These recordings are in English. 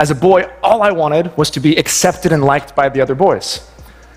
As a boy, all I wanted was to be accepted and liked by the other boys.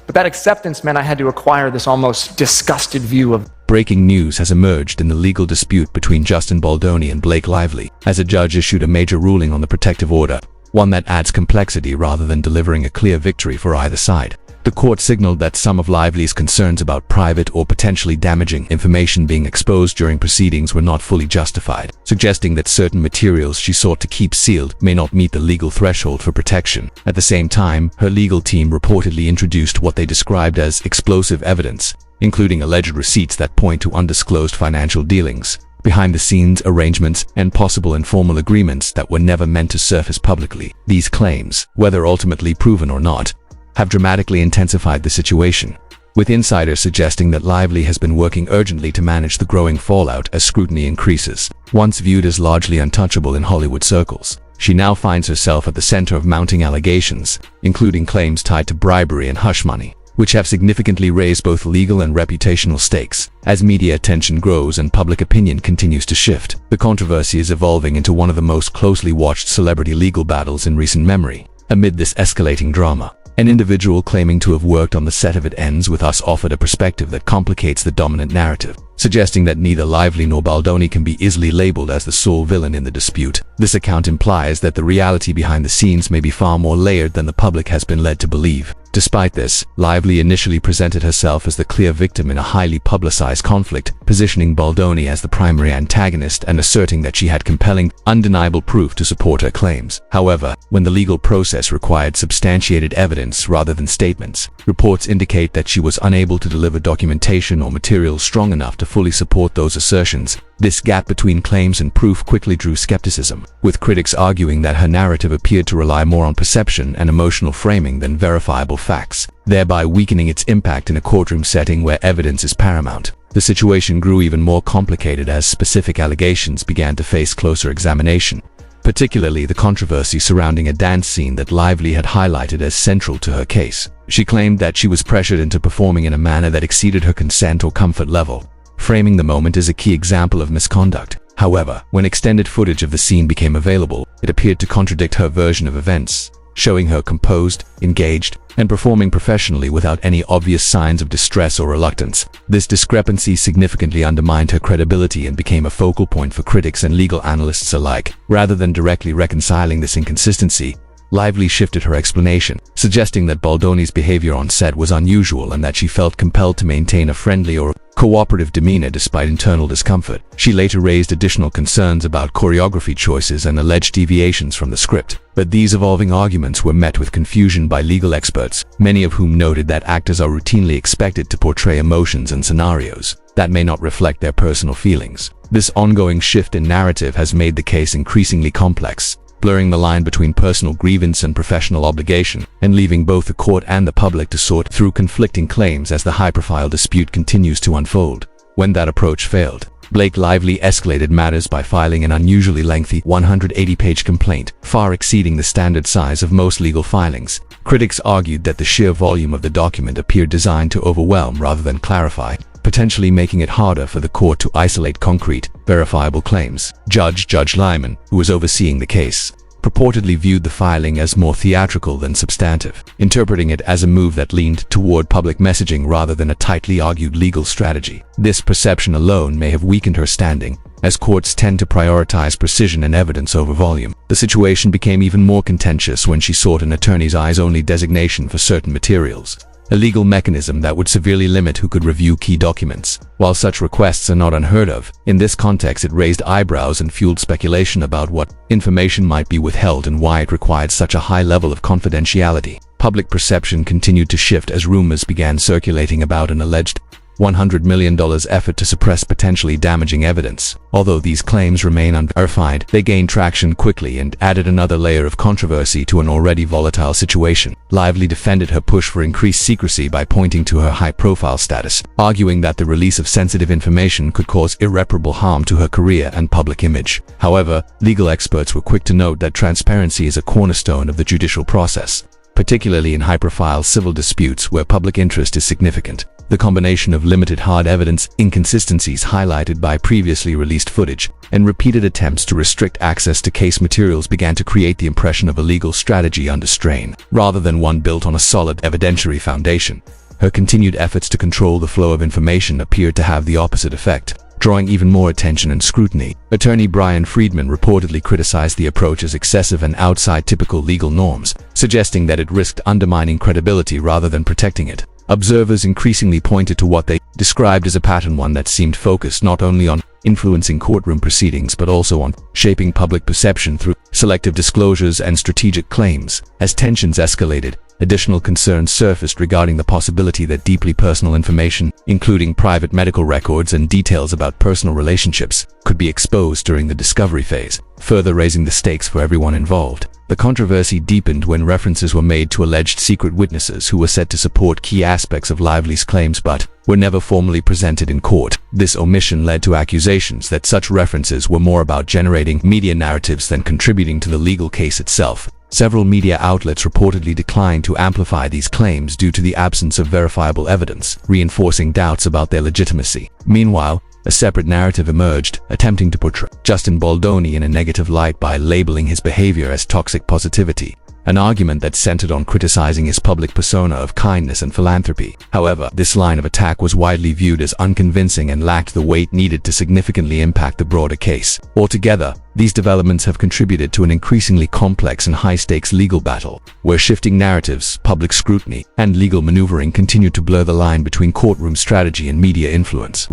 But that acceptance meant I had to acquire this almost disgusted view of Breaking news has emerged in the legal dispute between Justin Baldoni and Blake Lively, as a judge issued a major ruling on the protective order, one that adds complexity rather than delivering a clear victory for either side. The court signaled that some of Lively's concerns about private or potentially damaging information being exposed during proceedings were not fully justified, suggesting that certain materials she sought to keep sealed may not meet the legal threshold for protection. At the same time, her legal team reportedly introduced what they described as explosive evidence, including alleged receipts that point to undisclosed financial dealings, behind-the-scenes arrangements, and possible informal agreements that were never meant to surface publicly. These claims, whether ultimately proven or not, have dramatically intensified the situation, with insiders suggesting that Lively has been working urgently to manage the growing fallout as scrutiny increases. Once viewed as largely untouchable in Hollywood circles, she now finds herself at the center of mounting allegations, including claims tied to bribery and hush money, which have significantly raised both legal and reputational stakes. As media attention grows and public opinion continues to shift, the controversy is evolving into one of the most closely watched celebrity legal battles in recent memory. Amid this escalating drama, an individual claiming to have worked on the set of It Ends With Us offered a perspective that complicates the dominant narrative, suggesting that neither Lively nor Baldoni can be easily labeled as the sole villain in the dispute. This account implies that the reality behind the scenes may be far more layered than the public has been led to believe. Despite this, Lively initially presented herself as the clear victim in a highly publicized conflict, positioning Baldoni as the primary antagonist and asserting that she had compelling, undeniable proof to support her claims. However, when the legal process required substantiated evidence rather than statements, reports indicate that she was unable to deliver documentation or material strong enough to fully support those assertions. This gap between claims and proof quickly drew skepticism, with critics arguing that her narrative appeared to rely more on perception and emotional framing than verifiable facts, thereby weakening its impact in a courtroom setting where evidence is paramount. The situation grew even more complicated as specific allegations began to face closer examination, particularly the controversy surrounding a dance scene that Lively had highlighted as central to her case. She claimed that she was pressured into performing in a manner that exceeded her consent or comfort level, framing the moment as a key example of misconduct. However, when extended footage of the scene became available, it appeared to contradict her version of events, showing her composed, engaged, and performing professionally without any obvious signs of distress or reluctance. This discrepancy significantly undermined her credibility and became a focal point for critics and legal analysts alike. Rather than directly reconciling this inconsistency, Lively shifted her explanation, suggesting that Baldoni's behavior on set was unusual and that she felt compelled to maintain a friendly or cooperative demeanor despite internal discomfort. She later raised additional concerns about choreography choices and alleged deviations from the script, but these evolving arguments were met with confusion by legal experts, many of whom noted that actors are routinely expected to portray emotions and scenarios that may not reflect their personal feelings. This ongoing shift in narrative has made the case increasingly complex, blurring the line between personal grievance and professional obligation, and leaving both the court and the public to sort through conflicting claims as the high-profile dispute continues to unfold. When that approach failed, Blake Lively escalated matters by filing an unusually lengthy 180-page complaint, far exceeding the standard size of most legal filings. Critics argued that the sheer volume of the document appeared designed to overwhelm rather than clarify, potentially making it harder for the court to isolate concrete, verifiable claims. Judge Lyman, who was overseeing the case, purportedly viewed the filing as more theatrical than substantive, interpreting it as a move that leaned toward public messaging rather than a tightly argued legal strategy. This perception alone may have weakened her standing, as courts tend to prioritize precision and evidence over volume. The situation became even more contentious when she sought an attorney's eyes-only designation for certain materials, a legal mechanism that would severely limit who could review key documents. While such requests are not unheard of, in this context it raised eyebrows and fueled speculation about what information might be withheld and why it required such a high level of confidentiality. Public perception continued to shift as rumors began circulating about an alleged $100 million effort to suppress potentially damaging evidence. Although these claims remain unverified, they gained traction quickly and added another layer of controversy to an already volatile situation. Lively defended her push for increased secrecy by pointing to her high-profile status, arguing that the release of sensitive information could cause irreparable harm to her career and public image. However, legal experts were quick to note that transparency is a cornerstone of the judicial process, particularly in high-profile civil disputes where public interest is significant. The combination of limited hard evidence, inconsistencies highlighted by previously released footage, and repeated attempts to restrict access to case materials began to create the impression of a legal strategy under strain, rather than one built on a solid evidentiary foundation. Her continued efforts to control the flow of information appeared to have the opposite effect, drawing even more attention and scrutiny. Attorney Brian Friedman reportedly criticized the approach as excessive and outside typical legal norms, suggesting that it risked undermining credibility rather than protecting it. Observers increasingly pointed to what they described as a pattern, one that seemed focused not only on influencing courtroom proceedings but also on shaping public perception through selective disclosures and strategic claims. As tensions escalated, additional concerns surfaced regarding the possibility that deeply personal information, including private medical records and details about personal relationships, could be exposed during the discovery phase, further raising the stakes for everyone involved. The controversy deepened when references were made to alleged secret witnesses who were said to support key aspects of Lively's claims but were never formally presented in court. This omission led to accusations that such references were more about generating media narratives than contributing to the legal case itself. Several media outlets reportedly declined to amplify these claims due to the absence of verifiable evidence, reinforcing doubts about their legitimacy. Meanwhile, a separate narrative emerged, attempting to portray Justin Baldoni in a negative light by labeling his behavior as toxic positivity, an argument that centered on criticizing his public persona of kindness and philanthropy. However, this line of attack was widely viewed as unconvincing and lacked the weight needed to significantly impact the broader case. Altogether, these developments have contributed to an increasingly complex and high-stakes legal battle, where shifting narratives, public scrutiny, and legal maneuvering continue to blur the line between courtroom strategy and media influence.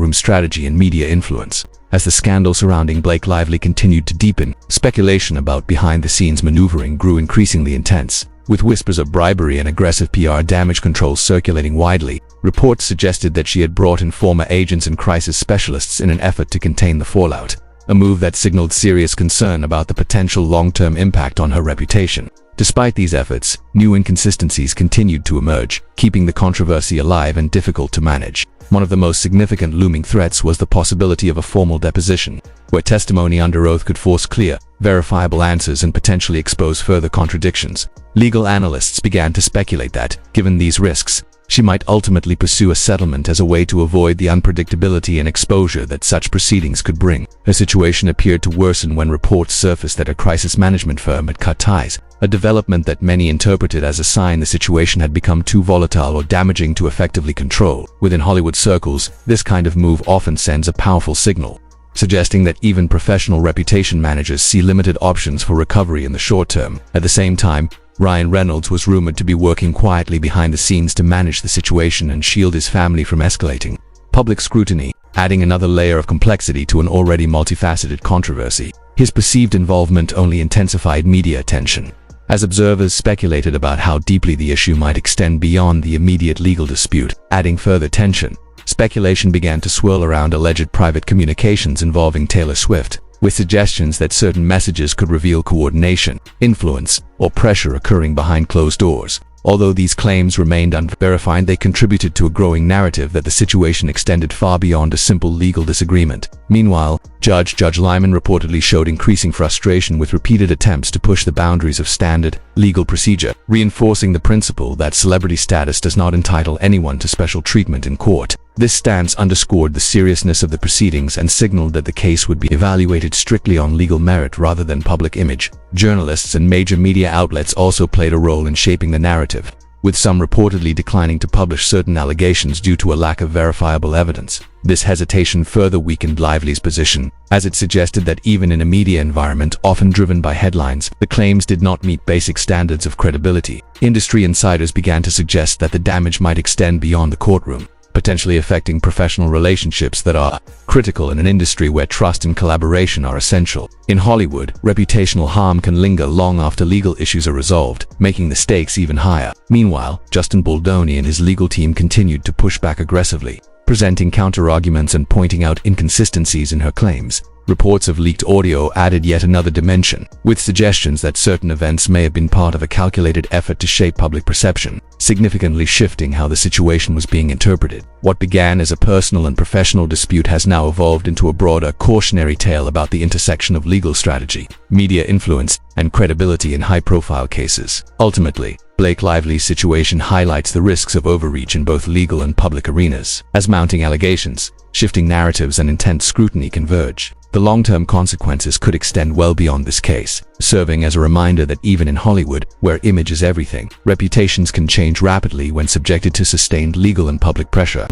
As the scandal surrounding Blake Lively continued to deepen, speculation about behind-the-scenes maneuvering grew increasingly intense. With whispers of bribery and aggressive PR damage control circulating widely, reports suggested that she had brought in former agents and crisis specialists in an effort to contain the fallout, a move that signaled serious concern about the potential long-term impact on her reputation. Despite these efforts, new inconsistencies continued to emerge, keeping the controversy alive and difficult to manage. One of the most significant looming threats was the possibility of a formal deposition, where testimony under oath could force clear, verifiable answers and potentially expose further contradictions. Legal analysts began to speculate that, given these risks, she might ultimately pursue a settlement as a way to avoid the unpredictability and exposure that such proceedings could bring. Her situation appeared to worsen when reports surfaced that a crisis management firm had cut ties, a development that many interpreted as a sign the situation had become too volatile or damaging to effectively control. Within Hollywood circles, this kind of move often sends a powerful signal, suggesting that even professional reputation managers see limited options for recovery in the short term. At the same time, Ryan Reynolds was rumored to be working quietly behind the scenes to manage the situation and shield his family from escalating public scrutiny, adding another layer of complexity to an already multifaceted controversy. His perceived involvement only intensified media attention. As observers speculated about how deeply the issue might extend beyond the immediate legal dispute, adding further tension, speculation began to swirl around alleged private communications involving Taylor Swift, with suggestions that certain messages could reveal coordination, influence, or pressure occurring behind closed doors. Although these claims remained unverified, they contributed to a growing narrative that the situation extended far beyond a simple legal disagreement. Meanwhile, Judge Lyman reportedly showed increasing frustration with repeated attempts to push the boundaries of standard legal procedure, reinforcing the principle that celebrity status does not entitle anyone to special treatment in court. This stance underscored the seriousness of the proceedings and signaled that the case would be evaluated strictly on legal merit rather than public image. Journalists and major media outlets also played a role in shaping the narrative, with some reportedly declining to publish certain allegations due to a lack of verifiable evidence. This hesitation further weakened Lively's position, as it suggested that even in a media environment often driven by headlines, the claims did not meet basic standards of credibility. Industry insiders began to suggest that the damage might extend beyond the courtroom, potentially affecting professional relationships that are critical in an industry where trust and collaboration are essential. In Hollywood, reputational harm can linger long after legal issues are resolved, making the stakes even higher. Meanwhile, Justin Baldoni and his legal team continued to push back aggressively, presenting counter-arguments and pointing out inconsistencies in her claims. Reports of leaked audio added yet another dimension, with suggestions that certain events may have been part of a calculated effort to shape public perception, significantly shifting how the situation was being interpreted. What began as a personal and professional dispute has now evolved into a broader cautionary tale about the intersection of legal strategy, media influence, and credibility in high-profile cases. Ultimately, Blake Lively's situation highlights the risks of overreach in both legal and public arenas. As mounting allegations, shifting narratives, and intense scrutiny converge, the long-term consequences could extend well beyond this case, serving as a reminder that even in Hollywood, where image is everything, reputations can change rapidly when subjected to sustained legal and public pressure.